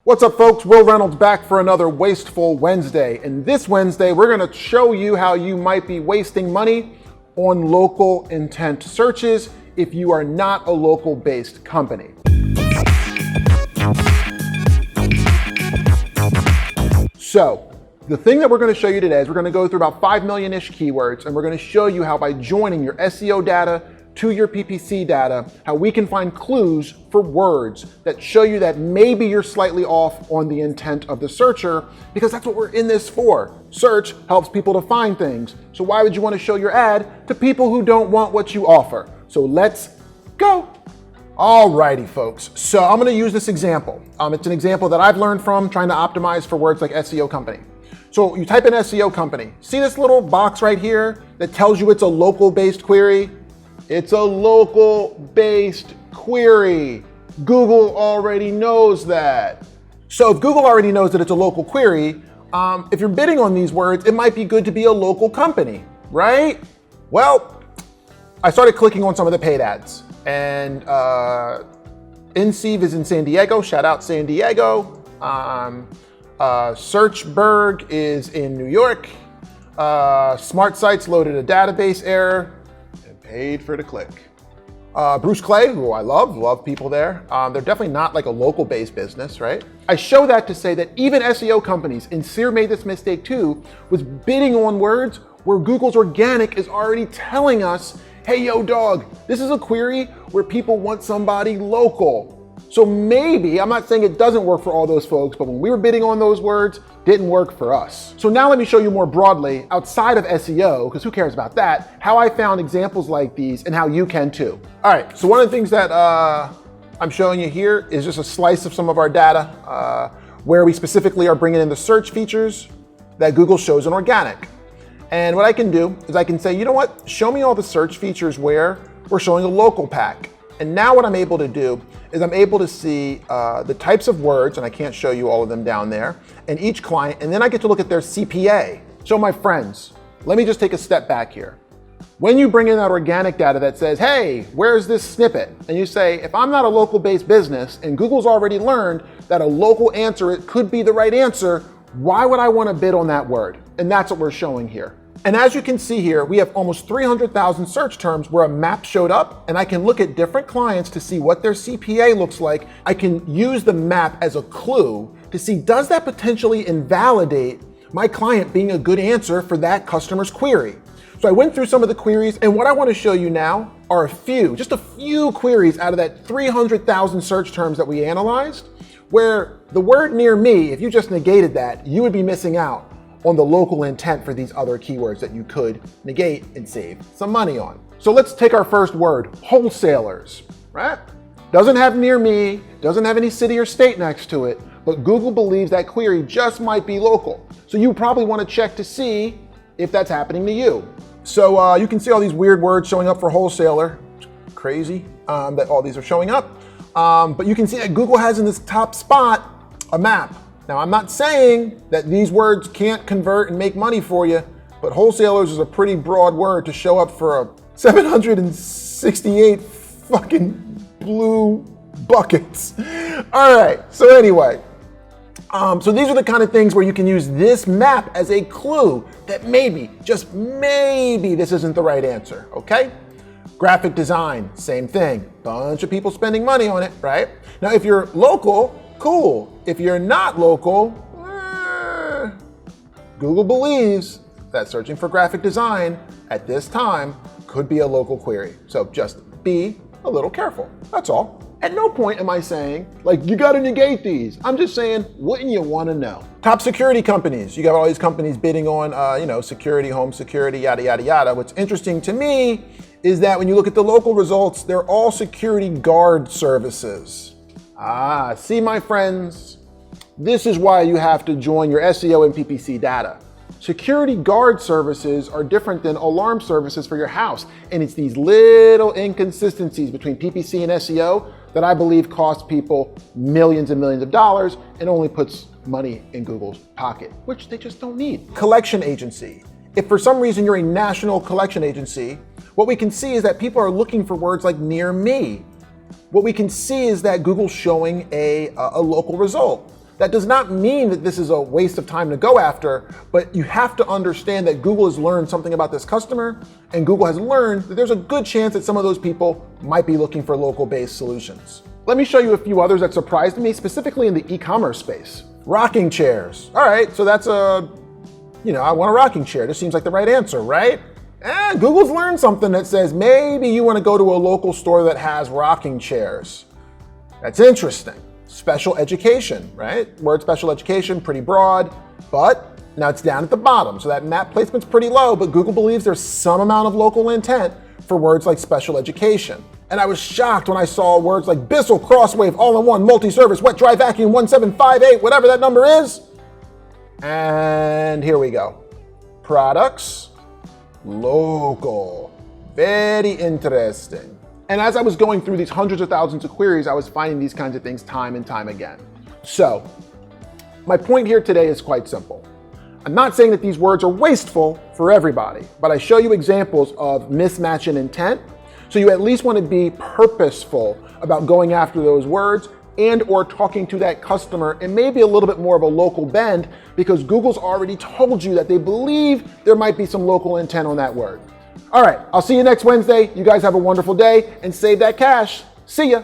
What's up, folks? Wil Reynolds back for another Wasteful Wednesday. And this Wednesday, we're going to show you how you might be wasting money on local intent searches if you are not a local-based company. So, the thing that we're going to show you today is we're going to go through about 5 million-ish keywords, and we're going to show you how by joining your SEO data to your PPC data, how we can find clues for words that show you that maybe you're slightly off on the intent of the searcher, because that's what we're in this for. Search helps people to find things. So why would you want to show your ad to people who don't want what you offer? So let's go. Alrighty, folks. So I'm going to use this example. It's an example that I've learned from trying to optimize for words like SEO company. So you type in SEO company. See this little box right here that tells you it's a local-based query? It's a local-based query. Google already knows that. So if Google already knows that it's a local query, if you're bidding on these words, it might be good to be a local company, right? Well, I started clicking on some of the paid ads, and InSev is in San Diego. Shout out San Diego. Searchberg is in New York. Smart Sites loaded a database error. Paid for the click. Bruce Clay, who I love people there. They're definitely not like a local-based business, right? I show that to say that even SEO companies, and Seer made this mistake too, was bidding on words where Google's organic is already telling us, hey, yo, dog, this is a query where people want somebody local. So maybe, I'm not saying it doesn't work for all those folks, but when we were bidding on those words, didn't work for us. So now let me show you more broadly, outside of SEO, because who cares about that, how I found examples like these and how you can too. All right, so one of the things that I'm showing you here is just a slice of some of our data where we specifically are bringing in the search features that Google shows in organic. And what I can do is I can say, you know what, show me all the search features where we're showing a local pack. And now what I'm able to do is I'm able to see the types of words, and I can't show you all of them down there, and each client, and then I get to look at their CPA. So my friends, let me just take a step back here. When you bring in that organic data that says, hey, where's this snippet? And you say, if I'm not a local-based business and Google's already learned that a local answer it could be the right answer, why would I want to bid on that word? And that's what we're showing here. And as you can see here, we have almost 300,000 search terms where a map showed up, and I can look at different clients to see what their CPA looks like. I can use the map as a clue to see, does that potentially invalidate my client being a good answer for that customer's query? So I went through some of the queries, and what I want to show you now are just a few queries out of that 300,000 search terms that we analyzed, where the word near me, if you just negated that, you would be missing out on the local intent for these other keywords that you could negate and save some money on. So let's take our first word, wholesalers, right? Doesn't have near me, doesn't have any city or state next to it, but Google believes that query just might be local. So you probably want to check to see if that's happening to you. So you can see all these weird words showing up for wholesaler. Crazy that all these are showing up. But you can see that Google has in this top spot a map. Now, I'm not saying that these words can't convert and make money for you, but wholesalers is a pretty broad word to show up for a 768 fucking blue buckets. All right, so anyway, so these are the kind of things where you can use this map as a clue that maybe, just maybe, this isn't the right answer, okay? Graphic design, same thing. Bunch of people spending money on it, right? Now, if you're local, cool. If you're not local, Google believes that searching for graphic design at this time could be a local query. So just be a little careful. That's all. At no point am I saying, like, you got to negate these. I'm just saying, wouldn't you want to know? Top security companies. You got all these companies bidding on, security, home security, yada, yada, yada. What's interesting to me is that when you look at the local results, they're all security guard services. See, my friends, this is why you have to join your SEO and PPC data. Security guard services are different than alarm services for your house. And it's these little inconsistencies between PPC and SEO that I believe cost people millions and millions of dollars and only puts money in Google's pocket, which they just don't need. Collection agency. If for some reason you're a national collection agency, what we can see is that people are looking for words like near me. What we can see is that Google's showing a local result. That does not mean that this is a waste of time to go after, but you have to understand that Google has learned something about this customer, and Google has learned that there's a good chance that some of those people might be looking for local-based solutions. Let me show you a few others that surprised me, specifically in the e-commerce space. Rocking chairs. All right, so that's I want a rocking chair. This seems like the right answer, right? And Google's learned something that says maybe you want to go to a local store that has rocking chairs. That's interesting. Special education, right? Word special education, pretty broad, but now it's down at the bottom. So that map placement's pretty low, but Google believes there's some amount of local intent for words like special education. And I was shocked when I saw words like Bissell, Crosswave, all-in-one, multi-service, wet dry vacuum, 1758, whatever that number is. And here we go. Products, local, very interesting. And as I was going through these hundreds of thousands of queries, I was finding these kinds of things time and time again. So my point here today is quite simple. I'm not saying that these words are wasteful for everybody, but I show you examples of mismatch in intent. So you at least want to be purposeful about going after those words and or talking to that customer and maybe a little bit more of a local bend, because Google's already told you that they believe there might be some local intent on that word. All right, I'll see you next Wednesday. You guys have a wonderful day and save that cash. See ya.